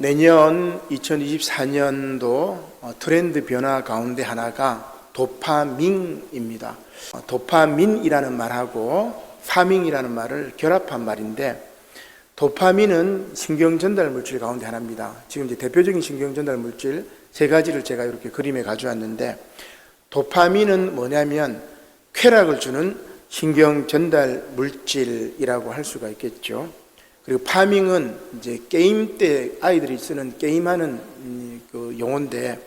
내년 2024년도 트렌드 변화 가운데 하나가 도파민입니다. 도파민이라는 말하고 파밍이라는 말을 결합한 말인데, 도파민은 신경 전달 물질 가운데 하나입니다. 지금 이제 대표적인 신경 전달 물질 세 가지를 제가 이렇게 그림에 가져왔는데, 도파민은 뭐냐면 쾌락을 주는 신경 전달 물질이라고 할 수가 있겠죠. 그리고 파밍은 이제 게임 때 아이들이 쓰는 게임하는 그 용어인데,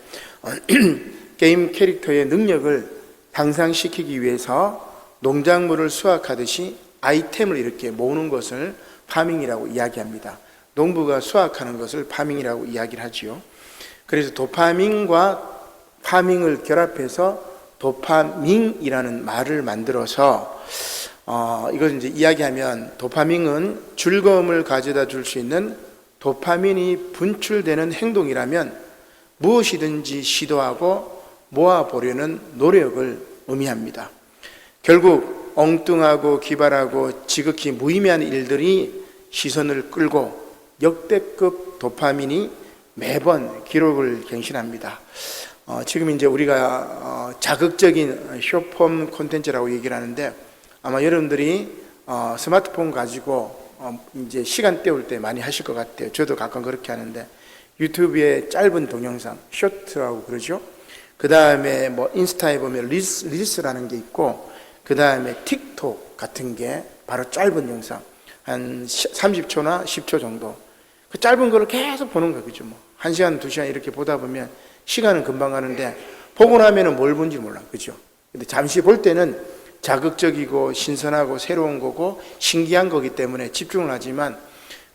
게임 캐릭터의 능력을 향상시키기 위해서 농작물을 수확하듯이 아이템을 이렇게 모으는 것을 파밍이라고 이야기합니다. 농부가 수확하는 것을 파밍이라고 이야기를 하지요. 그래서 도파민과 파밍을 결합해서 도파민이라는 말을 만들어서 이걸 이제 이야기하면, 도파민은 즐거움을 가져다 줄 수 있는 도파민이 분출되는 행동이라면 무엇이든지 시도하고 모아보려는 노력을 의미합니다. 결국 엉뚱하고 기발하고 지극히 무의미한 일들이 시선을 끌고 역대급 도파민이 매번 기록을 갱신합니다. 지금 이제 우리가 자극적인 숏폼 콘텐츠라고 얘기를 하는데, 아마 여러분들이 스마트폰 가지고 이제 시간 때울 때 많이 하실 것 같아요. 저도 가끔 그렇게 하는데, 유튜브에 짧은 동영상, 쇼트라고 그러죠. 그 다음에 뭐 인스타에 보면 릴스라는 게 있고, 그 다음에 틱톡 같은 게 바로 짧은 영상, 한 30초나 10초 정도. 그 짧은 거를 계속 보는 거예요. 그죠? 뭐 1시간, 2시간 이렇게 보다 보면 시간은 금방 가는데, 보고 나면은 뭘 본지 몰라. 그죠? 근데 잠시 볼 때는 자극적이고 신선하고 새로운 거고 신기한 거기 때문에 집중을 하지만,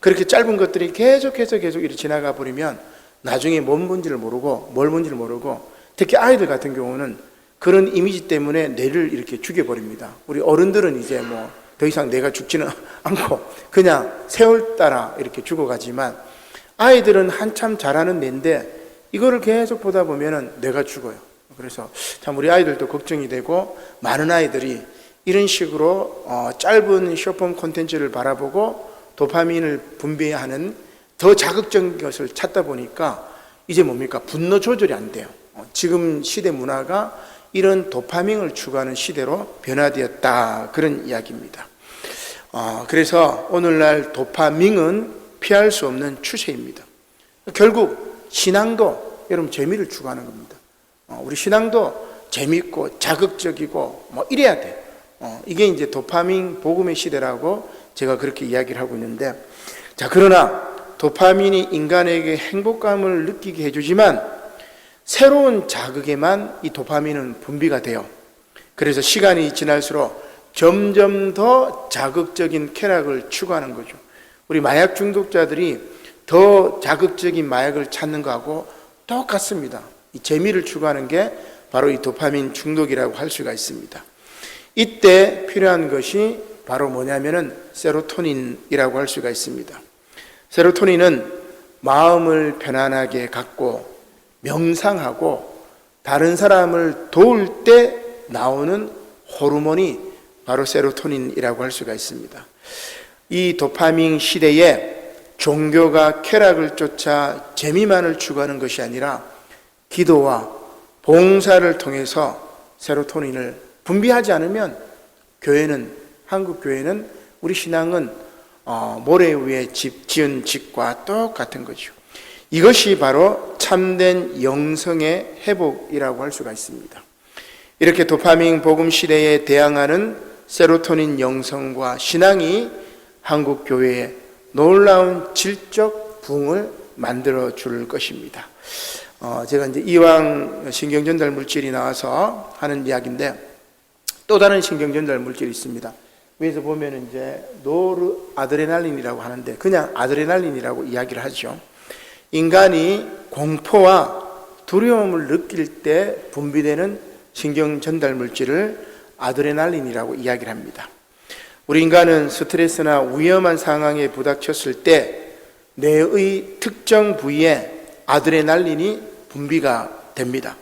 그렇게 짧은 것들이 계속해서 이렇게 지나가 버리면 나중에 뭔 뭔지를 모르고 뭘 뭔지를 모르고, 특히 아이들 같은 경우는 그런 이미지 때문에 뇌를 이렇게 죽여버립니다. 우리 어른들은 이제 뭐 더 이상 뇌가 죽지는 않고 그냥 세월 따라 이렇게 죽어가지만, 아이들은 한참 자라는 뇌인데 이거를 계속 보다 보면은 뇌가 죽어요. 그래서 참 우리 아이들도 걱정이 되고, 많은 아이들이 이런 식으로 짧은 숏폼 콘텐츠를 바라보고 도파민을 분비하는 더 자극적인 것을 찾다 보니까 이제 뭡니까? 분노 조절이 안 돼요. 지금 시대 문화가 이런 도파민을 추구하는 시대로 변화되었다, 그런 이야기입니다. 그래서 오늘날 도파민은 피할 수 없는 추세입니다. 결국 신앙도 여러분 재미를 추구하는 겁니다. 우리 신앙도 재밌고 자극적이고 뭐 이래야 돼. 이게 이제 도파민 복음의 시대라고 제가 그렇게 이야기를 하고 있는데, 자, 그러나 도파민이 인간에게 행복감을 느끼게 해주지만 새로운 자극에만 이 도파민은 분비가 돼요. 그래서 시간이 지날수록 점점 더 자극적인 쾌락을 추구하는 거죠. 우리 마약 중독자들이 더 자극적인 마약을 찾는 거하고 똑같습니다. 이 재미를 추구하는 게 바로 이 도파민 중독이라고 할 수가 있습니다. 이때 필요한 것이 바로 뭐냐면은 세로토닌이라고 할 수가 있습니다. 세로토닌은 마음을 편안하게 갖고 명상하고 다른 사람을 도울 때 나오는 호르몬이 바로 세로토닌이라고 할 수가 있습니다. 이 도파민 시대에 종교가 쾌락을 쫓아 재미만을 추구하는 것이 아니라 기도와 봉사를 통해서 세로토닌을 분비하지 않으면 한국 교회는 우리 신앙은 모래 위에 집 지은 집과 똑같은 거죠. 이것이 바로 참된 영성의 회복이라고 할 수가 있습니다. 이렇게 도파민 복음 시대에 대항하는 세로토닌 영성과 신앙이 한국 교회에 놀라운 질적 부흥을 만들어 줄 것입니다. 제가 이제 이왕 신경전달 물질이 나와서 하는 이야기인데, 또 다른 신경전달 물질이 있습니다. 위에서 보면 이제 노르아드레날린이라고 하는데, 그냥 아드레날린이라고 이야기를 하죠. 인간이 공포와 두려움을 느낄 때 분비되는 신경전달 물질을 아드레날린이라고 이야기를 합니다. 우리 인간은 스트레스나 위험한 상황에 부닥쳤을 때 뇌의 특정 부위에 아드레날린이 분비가 됩니다.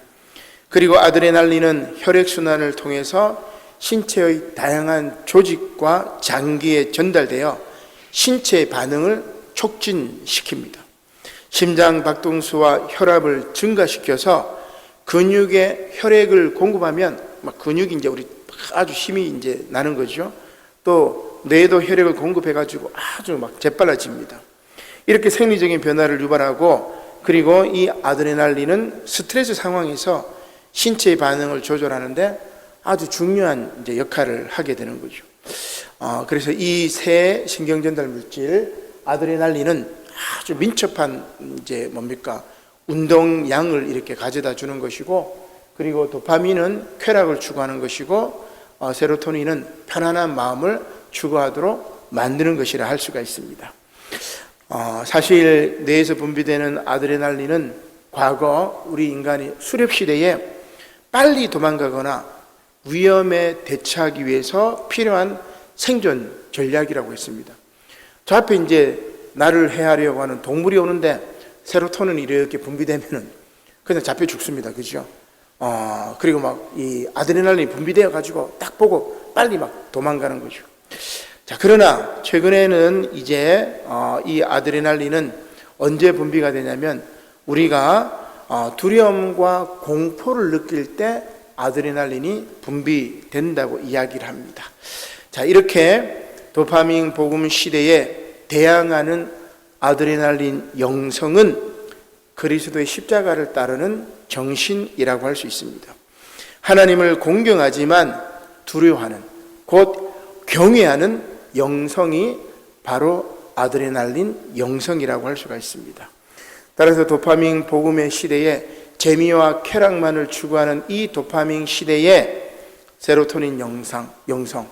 그리고 아드레날린은 혈액순환을 통해서 신체의 다양한 조직과 장기에 전달되어 신체의 반응을 촉진시킵니다. 심장 박동수와 혈압을 증가시켜서 근육에 혈액을 공급하면 막 근육이 이제 우리 아주 힘이 이제 나는 거죠. 또 뇌에도 혈액을 공급해 가지고 아주 막 재빨라집니다. 이렇게 생리적인 변화를 유발하고, 그리고 이 아드레날린은 스트레스 상황에서 신체의 반응을 조절하는데 아주 중요한 이제 역할을 하게 되는 거죠. 그래서 이 세 신경전달 물질 아드레날린은 아주 민첩한 이제 뭡니까 운동량을 이렇게 가져다 주는 것이고, 그리고 도파민은 쾌락을 추구하는 것이고, 세로토닌은 편안한 마음을 추구하도록 만드는 것이라 할 수가 있습니다. 사실 뇌에서 분비되는 아드레날린은 과거 우리 인간이 수렵시대에 빨리 도망가거나 위험에 대처하기 위해서 필요한 생존 전략이라고 했습니다. 저 앞에 이제 나를 해하려고 하는 동물이 오는데 세로토닌이 이렇게 분비되면은 그냥 잡혀 죽습니다. 그죠? 그리고 막 이 아드레날린이 분비되어 가지고 딱 보고 빨리 막 도망가는 거죠. 자, 그러나 최근에는 이제 이 아드레날린은 언제 분비가 되냐면 우리가 두려움과 공포를 느낄 때 아드레날린이 분비된다고 이야기를 합니다. 자, 이렇게 도파민 복음 시대에 대항하는 아드레날린 영성은 그리스도의 십자가를 따르는 정신이라고 할 수 있습니다. 하나님을 공경하지만 두려워하는, 곧 경외하는 영성이 바로 아드레날린 영성이라고 할 수가 있습니다. 따라서 도파민 복음의 시대에 재미와 쾌락만을 추구하는 이 도파민 시대에 세로토닌 영성,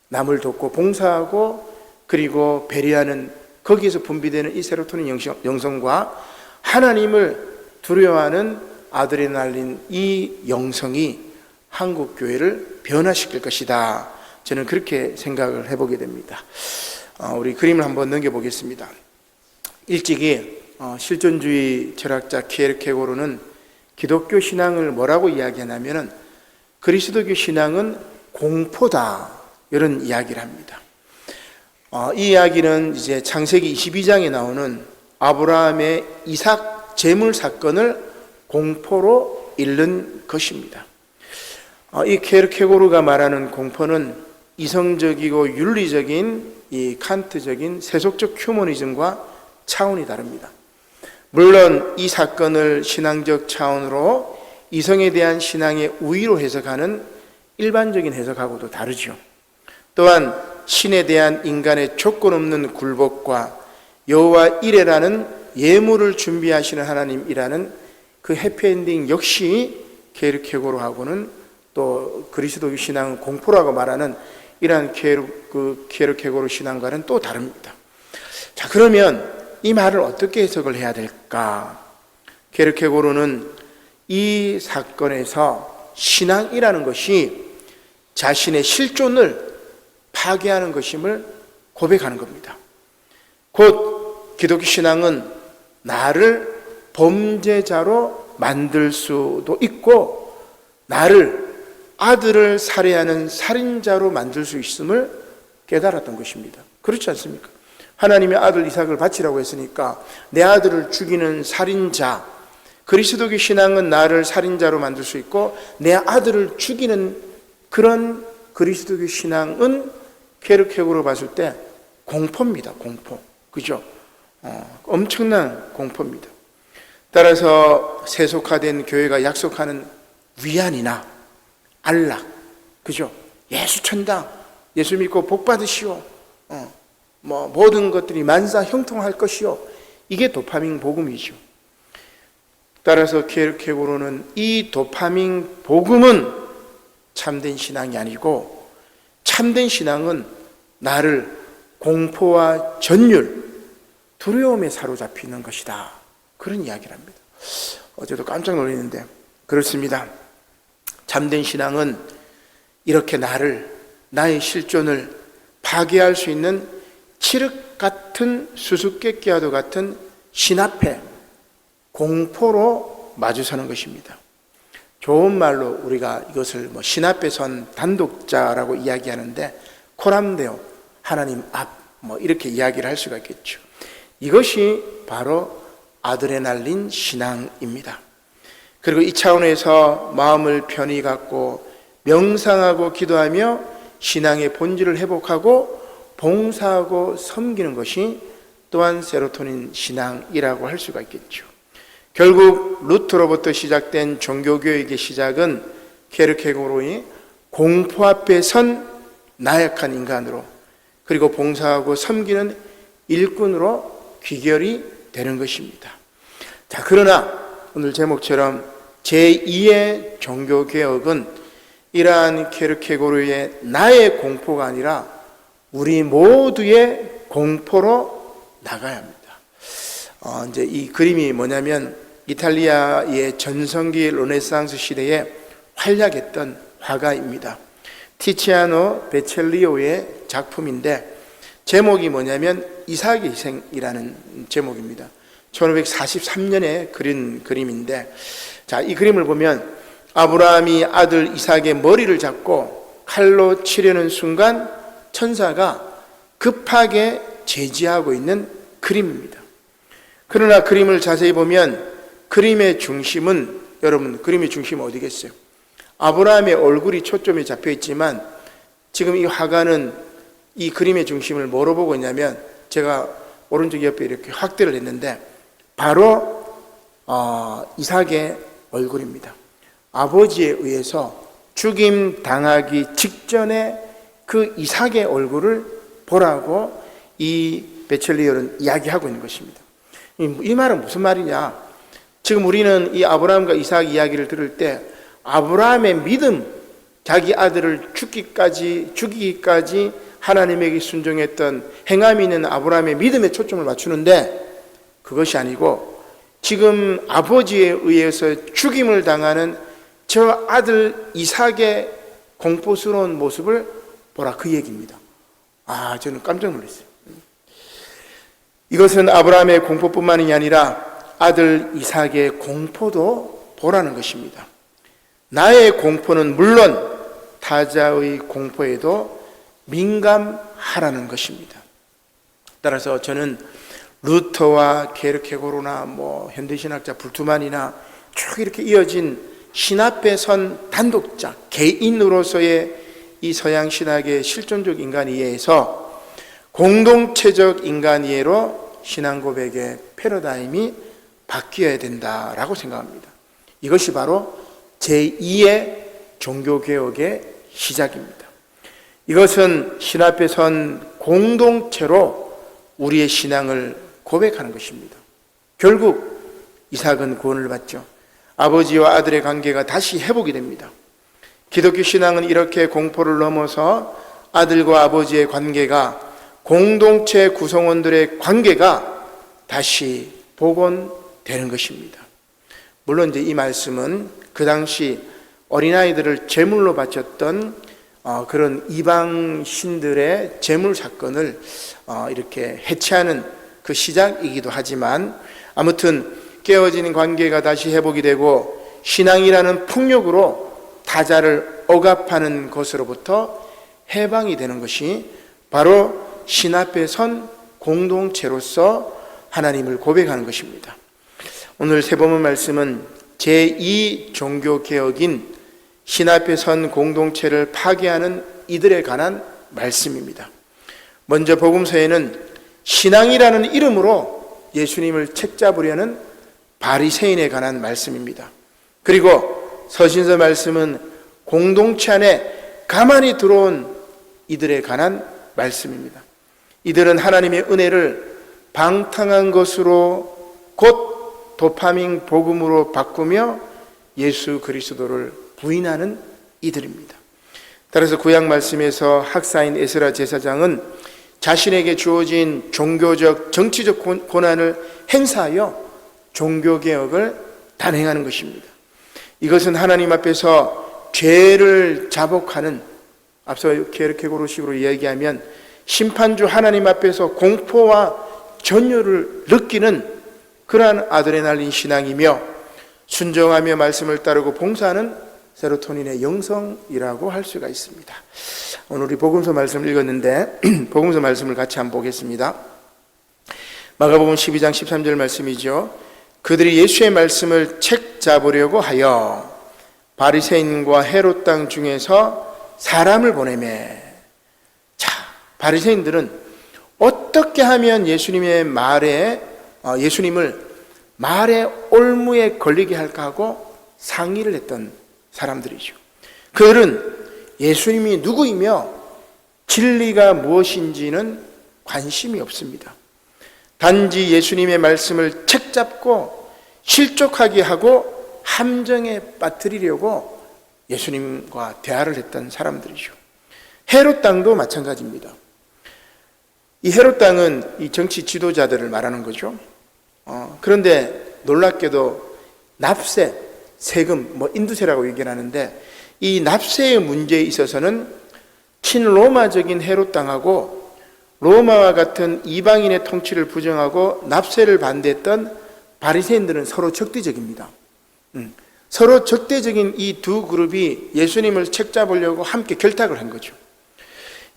남을 돕고 봉사하고 그리고 배려하는, 거기에서 분비되는 이 세로토닌 영성과 하나님을 두려워하는 아드레날린 이 영성이 한국 교회를 변화시킬 것이다. 저는 그렇게 생각을 해보게 됩니다. 우리 그림을 한번 넘겨보겠습니다. 일찍이 실존주의 철학자 키에르케고르는 기독교 신앙을 뭐라고 이야기하냐면은 그리스도교 신앙은 공포다, 이런 이야기를 합니다. 이 이야기는 이제 창세기 22장에 나오는 아브라함의 이삭 제물 사건을 공포로 읽는 것입니다. 이 키에르케고르가 말하는 공포는 이성적이고 윤리적인 이 칸트적인 세속적 휴머니즘과 차원이 다릅니다. 물론 이 사건을 신앙적 차원으로 이성에 대한 신앙의 우위로 해석하는 일반적인 해석하고도 다르죠. 또한 신에 대한 인간의 조건 없는 굴복과 여호와 이레라는 예물을 준비하시는 하나님이라는 그 해피엔딩 역시 키에르케고르하고는 또 그리스도교 신앙은 공포라고 말하는 이러한 키에르케고르 신앙과는 또 다릅니다. 자, 그러면 이 말을 어떻게 해석을 해야 될까? 키에르케고르는 이 사건에서 신앙이라는 것이 자신의 실존을 파괴하는 것임을 고백하는 겁니다. 곧 기독교 신앙은 나를 범죄자로 만들 수도 있고 나를 아들을 살해하는 살인자로 만들 수 있음을 깨달았던 것입니다. 그렇지 않습니까? 하나님의 아들 이삭을 바치라고 했으니까 내 아들을 죽이는 살인자, 그리스도교 신앙은 나를 살인자로 만들 수 있고 내 아들을 죽이는 그런 그리스도교 신앙은 키에르케고르로 봤을 때 공포입니다. 공포. 그죠? 엄청난 공포입니다. 따라서 세속화된 교회가 약속하는 위안이나 안락, 그죠? 예수 천당, 예수 믿고 복 받으시오. 모든 것들이 만사 형통할 것이요. 이게 도파민 복음이죠. 따라서 키에르케고르는 이 도파민 복음은 참된 신앙이 아니고 참된 신앙은 나를 공포와 전율, 두려움에 사로잡히는 것이다. 그런 이야기를 합니다. 어제도 깜짝 놀랐는데 그렇습니다. 참된 신앙은 이렇게 나의 실존을 파괴할 수 있는 칠흑 같은 수수께끼와도 같은 신 앞에 공포로 마주서는 것입니다. 좋은 말로 우리가 이것을 신 앞에 선 단독자라고 이야기하는데 코람데오, 하나님 앞, 이렇게 이야기를 할 수가 있겠죠. 이것이 바로 아드레날린 신앙입니다. 그리고 이 차원에서 마음을 편히 갖고 명상하고 기도하며 신앙의 본질을 회복하고 봉사하고 섬기는 것이 또한 세로토닌 신앙이라고 할 수가 있겠죠. 결국 루터로부터 시작된 종교교육의 시작은 케르케고르의 공포 앞에 선 나약한 인간으로, 그리고 봉사하고 섬기는 일꾼으로 귀결이 되는 것입니다. 자, 그러나 오늘 제목처럼 제2의 종교개혁은 이러한 케르케고르의 나의 공포가 아니라 우리 모두의 공포로 나가야 합니다. 이제 이 그림이 뭐냐면 이탈리아의 전성기 르네상스 시대에 활약했던 화가입니다. 티치아노 베첼리오의 작품인데 제목이 뭐냐면 이삭의 희생이라는 제목입니다. 1543년에 그린 그림인데, 자, 이 그림을 보면 아브라함이 아들 이삭의 머리를 잡고 칼로 치려는 순간 천사가 급하게 제지하고 있는 그림입니다. 그러나 그림을 자세히 보면 그림의 중심은, 여러분, 그림의 중심은 어디겠어요? 아브라함의 얼굴이 초점에 잡혀 있지만 지금 이 화가는 이 그림의 중심을 뭐로 보고 있냐면, 제가 오른쪽 옆에 이렇게 확대를 했는데 바로 이삭의 얼굴입니다. 아버지에 의해서 죽임 당하기 직전에 그 이삭의 얼굴을 보라고 이 베첼리오는 이야기하고 있는 것입니다. 이 말은 무슨 말이냐? 지금 우리는 이 아브라함과 이삭 이야기를 들을 때 아브라함의 믿음, 자기 아들을 죽이기까지 하나님에게 순종했던 행함이 있는 아브라함의 믿음에 초점을 맞추는데, 그것이 아니고 지금 아버지에 의해서 죽임을 당하는 저 아들 이삭의 공포스러운 모습을 보라, 그 얘기입니다. 저는 깜짝 놀랐어요. 이것은 아브라함의 공포뿐만이 아니라 아들 이삭의 공포도 보라는 것입니다. 나의 공포는 물론 타자의 공포에도 민감하라는 것입니다. 따라서 저는 루터와 케르케고르나 현대신학자 불트만이나 쭉 이렇게 이어진 신 앞에 선 단독자, 개인으로서의 이 서양 신학의 실존적 인간 이해에서 공동체적 인간 이해로 신앙 고백의 패러다임이 바뀌어야 된다라고 생각합니다. 이것이 바로 제2의 종교개혁의 시작입니다. 이것은 신 앞에 선 공동체로 우리의 신앙을 고백하는 것입니다. 결국 이삭은 구원을 받죠. 아버지와 아들의 관계가 다시 회복이 됩니다. 기독교 신앙은 이렇게 공포를 넘어서 아들과 아버지의 관계가, 공동체 구성원들의 관계가 다시 복원되는 것입니다. 물론 이제 이 말씀은 그 당시 어린아이들을 제물로 바쳤던 그런 이방 신들의 제물 사건을 이렇게 해체하는 그 시작이기도 하지만, 아무튼 깨어진 관계가 다시 회복이 되고 신앙이라는 폭력으로 타자를 억압하는 것으로부터 해방이 되는 것이 바로 신 앞에 선 공동체로서 하나님을 고백하는 것입니다. 오늘 세번문 말씀은 제2 종교개혁인 신 앞에 선 공동체를 파괴하는 이들에 관한 말씀입니다. 먼저 복음서에는 신앙이라는 이름으로 예수님을 책잡으려는 바리새인에 관한 말씀입니다. 그리고 서신서 말씀은 공동체 안에 가만히 들어온 이들에 관한 말씀입니다. 이들은 하나님의 은혜를 방탕한 것으로 곧 도파민 복음으로 바꾸며 예수 그리스도를 부인하는 이들입니다. 따라서 구약 말씀에서 학사인 에스라 제사장은 자신에게 주어진 종교적, 정치적 권한을 행사하여 종교개혁을 단행하는 것입니다. 이것은 하나님 앞에서 죄를 자복하는, 앞서 케르케고르식으로 이야기하면 심판주 하나님 앞에서 공포와 전율을 느끼는 그러한 아드레날린 신앙이며, 순종하며 말씀을 따르고 봉사하는 세로토닌의 영성이라고 할 수가 있습니다. 오늘 우리 복음서 말씀을 읽었는데 복음서 말씀을 같이 한번 보겠습니다. 마가복음 12장 13절 말씀이죠. 그들이 예수의 말씀을 책 잡으려고 하여 바리새인과 헤롯 땅 중에서 사람을 보내매. 자, 바리새인들은 어떻게 하면 예수님의 예수님을 말의 올무에 걸리게 할까 하고 상의를 했던 사람들이죠. 그들은 예수님이 누구이며 진리가 무엇인지는 관심이 없습니다. 단지 예수님의 말씀을 책잡고 실족하게 하고 함정에 빠뜨리려고 예수님과 대화를 했던 사람들이죠. 헤롯 땅도 마찬가지입니다. 이 헤롯 땅은 이 정치 지도자들을 말하는 거죠. 그런데 놀랍게도 납세, 세금, 인두세라고 얘기를 하는데, 이 납세의 문제에 있어서는 친로마적인 헤롯 땅하고 로마와 같은 이방인의 통치를 부정하고 납세를 반대했던 바리새인들은 서로 적대적입니다. 서로 적대적인 이 두 그룹이 예수님을 책잡으려고 함께 결탁을 한 거죠.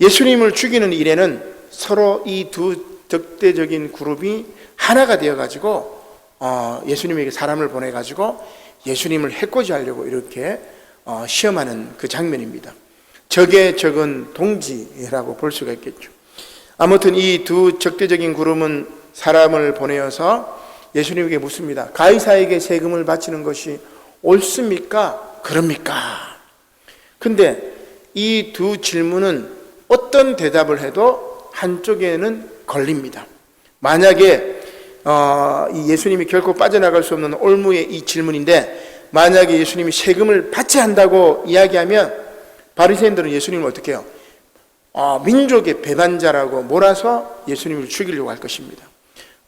예수님을 죽이는 일에는 서로 이 두 적대적인 그룹이 하나가 되어가지고 예수님에게 사람을 보내가지고 예수님을 해코지하려고 이렇게 시험하는 그 장면입니다. 적의 적은 동지라고 볼 수가 있겠죠. 아무튼 이 두 적대적인 그룹은 사람을 보내어서 예수님에게 묻습니다. 가이사에게 세금을 바치는 것이 옳습니까? 그럽니까? 근데 이 두 질문은 어떤 대답을 해도 한쪽에는 걸립니다. 만약에 이 예수님이 결코 빠져나갈 수 없는 올무의 이 질문인데, 만약에 예수님이 세금을 바쳐야 한다고 이야기하면 바리새인들은 예수님을 어떻게 해요? 민족의 배반자라고 몰아서 예수님을 죽이려고 할 것입니다.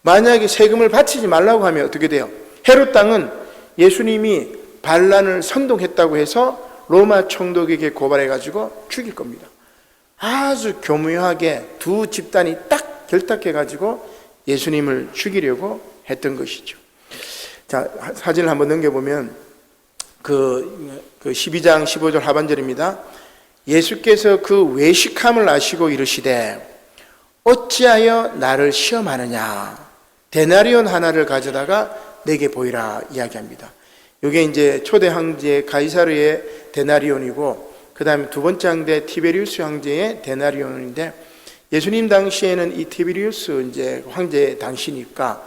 만약에 세금을 바치지 말라고 하면 어떻게 돼요? 헤롯 땅은 예수님이 반란을 선동했다고 해서 로마 총독에게 고발해가지고 죽일 겁니다. 아주 교묘하게 두 집단이 딱 결탁해가지고 예수님을 죽이려고 했던 것이죠. 자, 사진을 한번 넘겨보면 그 12장 15절 하반절입니다. 예수께서 그 외식함을 아시고 이르시되 어찌하여 나를 시험하느냐, 데나리온 하나를 가져다가 내게 보이라 이야기합니다. 이게 이제 초대 황제 가이사르의 데나리온이고, 그 다음에 두 번째 황제 티베리우스 황제의 데나리온인데, 예수님 당시에는 이 티베리우스 이제 황제 당시니까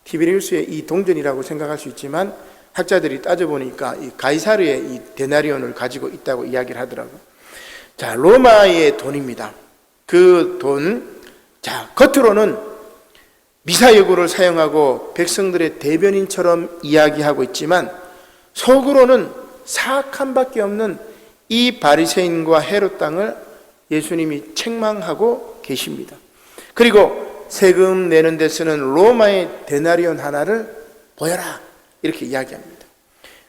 티베리우스의 이 동전이라고 생각할 수 있지만, 학자들이 따져보니까 이 가이사르의 이 데나리온을 가지고 있다고 이야기를 하더라고요. 자, 로마의 돈입니다. 그 돈, 자, 겉으로는 미사여구를 사용하고 백성들의 대변인처럼 이야기하고 있지만 속으로는 사악함밖에 없는 이 바리새인과 헤롯 땅을 예수님이 책망하고 계십니다. 그리고 세금 내는 데 쓰는 로마의 데나리온 하나를 보여라 이렇게 이야기합니다.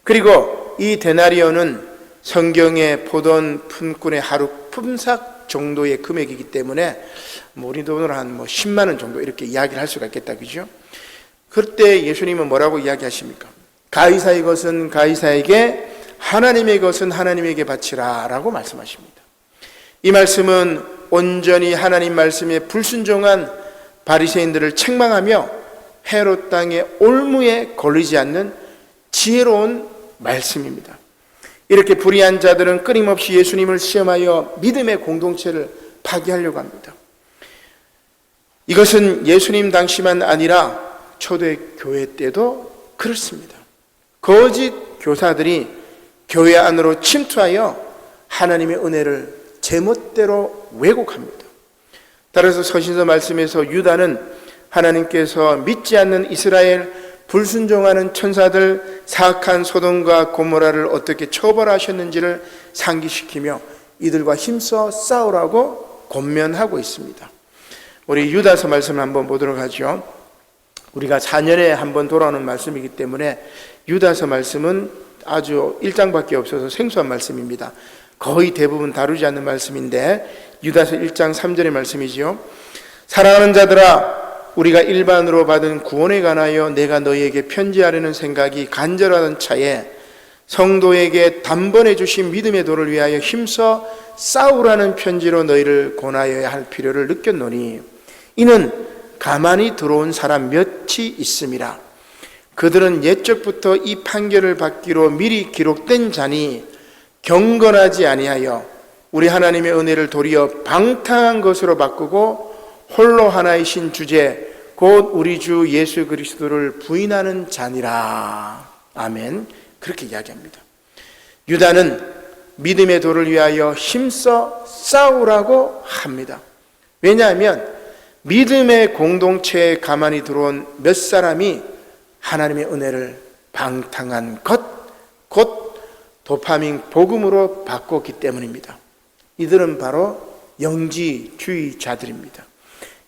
그리고 이 데나리온은 성경에 보던 품꾼의 하루 품삯 정도의 금액이기 때문에 우리 돈으로 한 10만 원 정도 이렇게 이야기를 할 수가 있겠다, 그죠? 그때 예수님은 뭐라고 이야기하십니까? 가이사의 것은 가이사에게, 하나님의 것은 하나님에게 바치라 라고 말씀하십니다. 이 말씀은 온전히 하나님 말씀에 불순종한 바리새인들을 책망하며 헤롯 땅의 올무에 걸리지 않는 지혜로운 말씀입니다. 이렇게 불의한 자들은 끊임없이 예수님을 시험하여 믿음의 공동체를 파괴하려고 합니다. 이것은 예수님 당시만 아니라 초대교회 때도 그렇습니다. 거짓 교사들이 교회 안으로 침투하여 하나님의 은혜를 제멋대로 왜곡합니다. 따라서 서신서 말씀에서 유다는 하나님께서 믿지 않는 이스라엘, 불순종하는 천사들, 사악한 소돔과 고모라를 어떻게 처벌하셨는지를 상기시키며 이들과 힘써 싸우라고 권면하고 있습니다. 우리 유다서 말씀을 한번 보도록 하죠. 우리가 4년에 한번 돌아오는 말씀이기 때문에 유다서 말씀은 아주 1장밖에 없어서 생소한 말씀입니다. 거의 대부분 다루지 않는 말씀인데, 유다서 1장 3절의 말씀이지요. 사랑하는 자들아, 우리가 일반으로 받은 구원에 관하여 내가 너희에게 편지하려는 생각이 간절하던 차에 성도에게 단번에 주신 믿음의 도를 위하여 힘써 싸우라는 편지로 너희를 권하여야 할 필요를 느꼈노니, 이는 가만히 들어온 사람 몇이 있음이라. 그들은 옛적부터 이 판결을 받기로 미리 기록된 자니 경건하지 아니하여 우리 하나님의 은혜를 도리어 방탕한 것으로 바꾸고 홀로 하나이신 주제 곧 우리 주 예수 그리스도를 부인하는 자니라. 아멘. 그렇게 이야기합니다. 유다는 믿음의 도를 위하여 힘써 싸우라고 합니다. 왜냐하면 믿음의 공동체에 가만히 들어온 몇 사람이 하나님의 은혜를 방탕한 것, 곧 도파민 복음으로 바꿨기 때문입니다. 이들은 바로 영지주의자들입니다.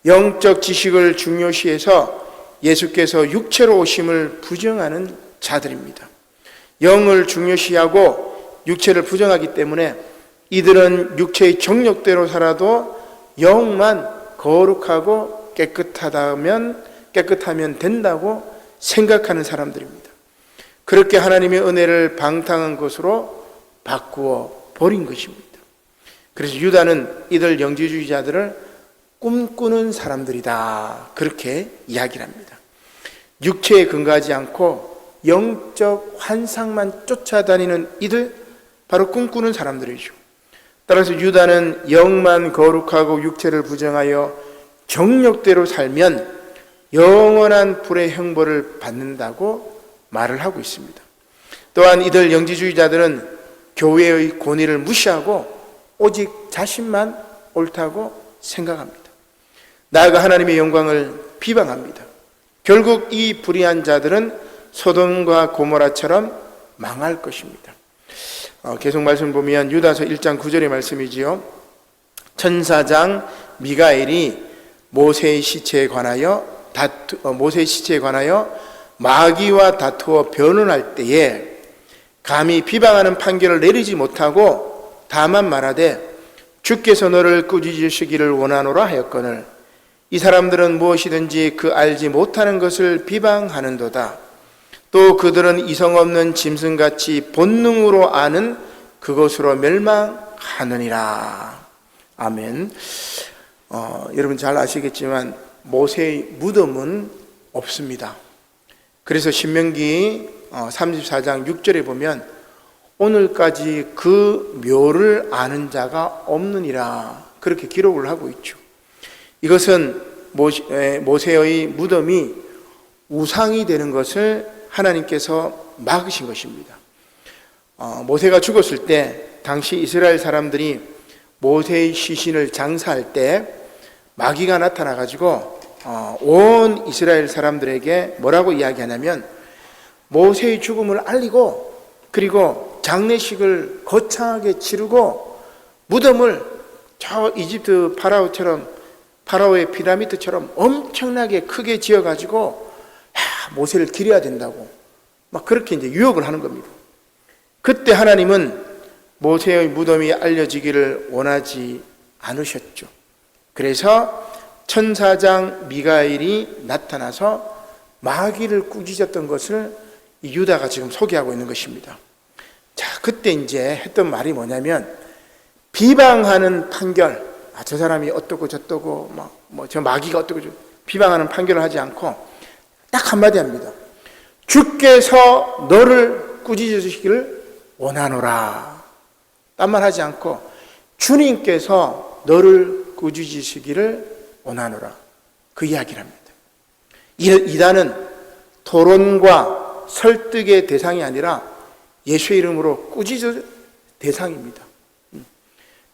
영적 지식을 중요시해서 예수께서 육체로 오심을 부정하는 자들입니다. 영을 중요시하고 육체를 부정하기 때문에 이들은 육체의 정욕대로 살아도 영만 거룩하고 깨끗하면 된다고 생각하는 사람들입니다. 그렇게 하나님의 은혜를 방탕한 것으로 바꾸어 버린 것입니다. 그래서 유다는 이들 영지주의자들을 꿈꾸는 사람들이다, 그렇게 이야기를 합니다. 육체에 근거하지 않고 영적 환상만 쫓아다니는 이들, 바로 꿈꾸는 사람들이죠. 따라서 유다는 영만 거룩하고 육체를 부정하여 정욕대로 살면 영원한 불의 형벌을 받는다고 말을 하고 있습니다. 또한 이들 영지주의자들은 교회의 권위를 무시하고 오직 자신만 옳다고 생각합니다. 나아가 하나님의 영광을 비방합니다. 결국 이 불의한 자들은 소돔과 고모라처럼 망할 것입니다. 계속 말씀 보면 유다서 1장 9절의 말씀이지요. 천사장 미가엘이 모세의 시체에 관하여 마귀와 다투어 변론할 때에 감히 비방하는 판결을 내리지 못하고 다만 말하되 주께서 너를 꾸짖으시기를 원하노라 하였거늘 이 사람들은 무엇이든지 그 알지 못하는 것을 비방하는도다. 또 그들은 이성 없는 짐승같이 본능으로 아는 그것으로 멸망하느니라. 아멘. 여러분 잘 아시겠지만 모세의 무덤은 없습니다. 그래서 신명기 34장 6절에 보면 오늘까지 그 묘를 아는 자가 없느니라, 그렇게 기록을 하고 있죠. 이것은 모세의 무덤이 우상이 되는 것을 하나님께서 막으신 것입니다. 모세가 죽었을 때 당시 이스라엘 사람들이 모세의 시신을 장사할 때 마귀가 나타나가지고 온 이스라엘 사람들에게 뭐라고 이야기하냐면 모세의 죽음을 알리고 그리고 장례식을 거창하게 치르고 무덤을 저 이집트 파라오의 피라미드처럼 엄청나게 크게 지어가지고 모세를 기려야 된다고 막 그렇게 이제 유혹을 하는 겁니다. 그때 하나님은 모세의 무덤이 알려지기를 원하지 않으셨죠. 그래서 천사장 미가엘이 나타나서 마귀를 꾸짖었던 것을 유다가 지금 소개하고 있는 것입니다. 자, 그때 이제 했던 말이 뭐냐면 비방하는 판결, 저 사람이 어떻고 저떻고 저 마귀가 어떻고 비방하는 판결을 하지 않고 딱 한마디 합니다. 주께서 너를 꾸짖으시기를 원하노라. 딴 말 하지 않고 주님께서 너를 꾸짖으시기를 원하노라, 그 이야기를 합니다. 이단은 토론과 설득의 대상이 아니라 예수의 이름으로 꾸짖을 대상입니다.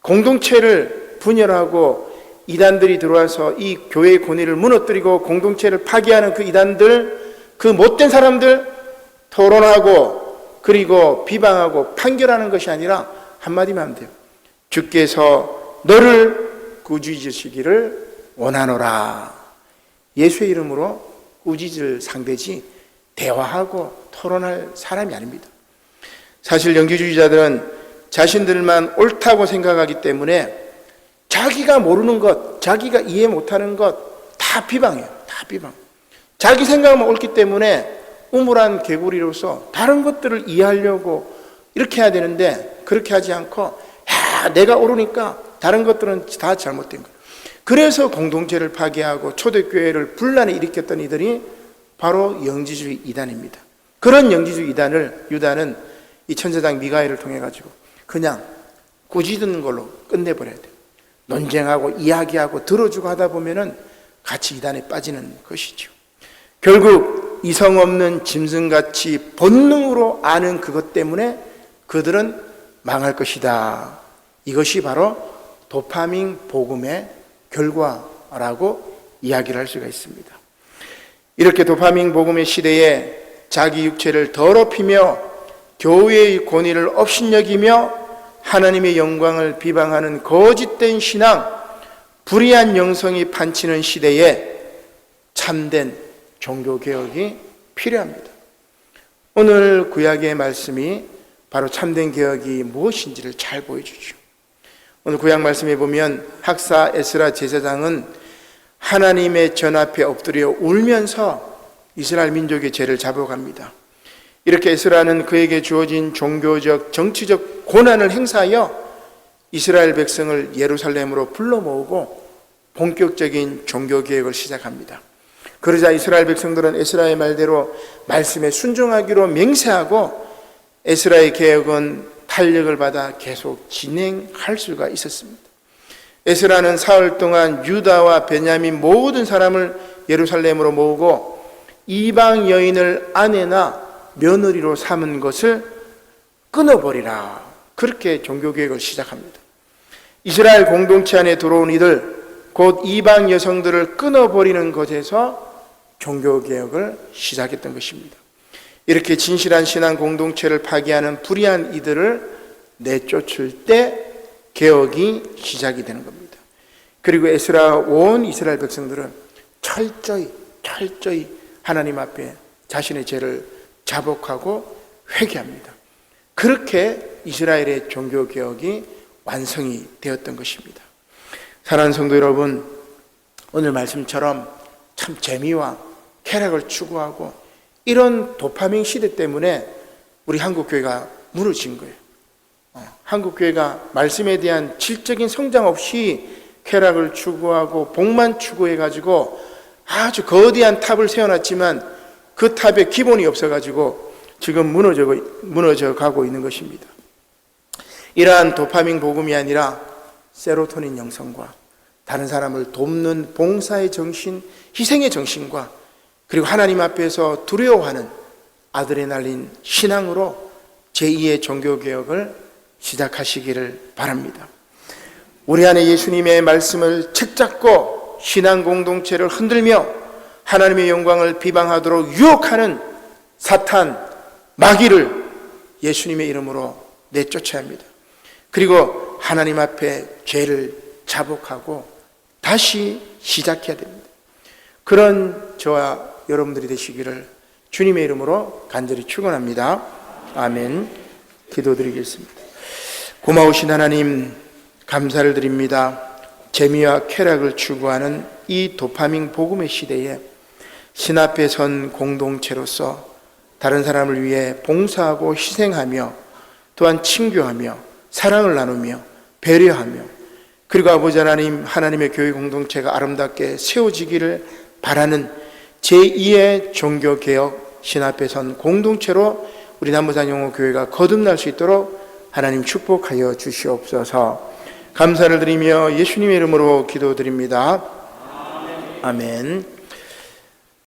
공동체를 분열하고 이단들이 들어와서 이 교회의 권위를 무너뜨리고 공동체를 파괴하는 그 이단들, 그 못된 사람들 토론하고 그리고 비방하고 판결하는 것이 아니라 한마디만 하면 돼요. 주께서 너를 꾸짖으시기를 원하노라. 예수의 이름으로 꾸짖을 상대지 대화하고 토론할 사람이 아닙니다. 사실 영지주의자들은 자신들만 옳다고 생각하기 때문에 자기가 모르는 것, 자기가 이해 못하는 것 다 비방해요. 다 비방. 자기 생각만 옳기 때문에 우물한 개구리로서 다른 것들을 이해하려고 이렇게 해야 되는데 그렇게 하지 않고 내가 옳으니까 다른 것들은 다 잘못된 거예요. 그래서 공동체를 파괴하고 초대교회를 분란에 일으켰던 이들이 바로 영지주의 이단입니다. 그런 영지주의 이단을 유다는 이 천사장 미가엘을 통해 가지고 그냥 꾸짖는 걸로 끝내버려야 돼요. 논쟁하고 이야기하고 들어주고 하다 보면은 같이 이단에 빠지는 것이죠. 결국 이성 없는 짐승같이 본능으로 아는 그것 때문에 그들은 망할 것이다. 이것이 바로 도파민 복음의 결과라고 이야기를 할 수가 있습니다. 이렇게 도파민 복음의 시대에 자기 육체를 더럽히며 교회의 권위를 업신여기며 하나님의 영광을 비방하는 거짓된 신앙, 불의한 영성이 판치는 시대에 참된 종교개혁이 필요합니다. 오늘 구약의 말씀이 바로 참된 개혁이 무엇인지를 잘 보여주죠. 오늘 구약 말씀에 보면 학사 에스라 제사장은 하나님의 전 앞에 엎드려 울면서 이스라엘 민족의 죄를 잡아갑니다. 이렇게 에스라는 그에게 주어진 종교적, 정치적 고난을 행사하여 이스라엘 백성을 예루살렘으로 불러 모으고 본격적인 종교개혁을 시작합니다. 그러자 이스라엘 백성들은 에스라의 말대로 말씀에 순종하기로 맹세하고 에스라의 개혁은 탄력을 받아 계속 진행할 수가 있었습니다. 에스라는 사흘 동안 유다와 베냐민 모든 사람을 예루살렘으로 모으고 이방 여인을 아내나 며느리로 삼은 것을 끊어버리라. 그렇게 종교개혁을 시작합니다. 이스라엘 공동체 안에 들어온 이들, 곧 이방 여성들을 끊어버리는 것에서 종교개혁을 시작했던 것입니다. 이렇게 진실한 신앙 공동체를 파괴하는 불의한 이들을 내쫓을 때 개혁이 시작이 되는 겁니다. 그리고 에스라 온 이스라엘 백성들은 철저히 하나님 앞에 자신의 죄를 자복하고 회개합니다. 그렇게 이스라엘의 종교개혁이 완성이 되었던 것입니다. 사랑하는 성도 여러분, 오늘 말씀처럼 참 재미와 쾌락을 추구하고 이런 도파민 시대 때문에 우리 한국교회가 무너진 거예요. 한국교회가 말씀에 대한 질적인 성장 없이 쾌락을 추구하고 복만 추구해가지고 아주 거대한 탑을 세워놨지만 그 탑에 기본이 없어가지고 지금 무너져 가고 있는 것입니다. 이러한 도파민 복음이 아니라 세로토닌 영성과 다른 사람을 돕는 봉사의 정신, 희생의 정신과 그리고 하나님 앞에서 두려워하는 아드레날린 신앙으로 제2의 종교개혁을 시작하시기를 바랍니다. 우리 안에 예수님의 말씀을 책잡고 신앙 공동체를 흔들며 하나님의 영광을 비방하도록 유혹하는 사탄, 마귀를 예수님의 이름으로 내쫓아야 합니다. 그리고 하나님 앞에 죄를 자복하고 다시 시작해야 됩니다. 그런 저와 여러분들이 되시기를 주님의 이름으로 간절히 축원합니다. 아멘. 기도드리겠습니다. 고마우신 하나님, 감사를 드립니다. 재미와 쾌락을 추구하는 이 도파민 복음의 시대에 신 앞에 선 공동체로서 다른 사람을 위해 봉사하고 희생하며 또한 친교하며 사랑을 나누며 배려하며 그리고 아버지 하나님, 하나님의 교회 공동체가 아름답게 세워지기를 바라는 제2의 종교개혁 신 앞에 선 공동체로 우리 남부산 영호교회가 거듭날 수 있도록 하나님 축복하여 주시옵소서. 감사를 드리며 예수님의 이름으로 기도드립니다. 아멘.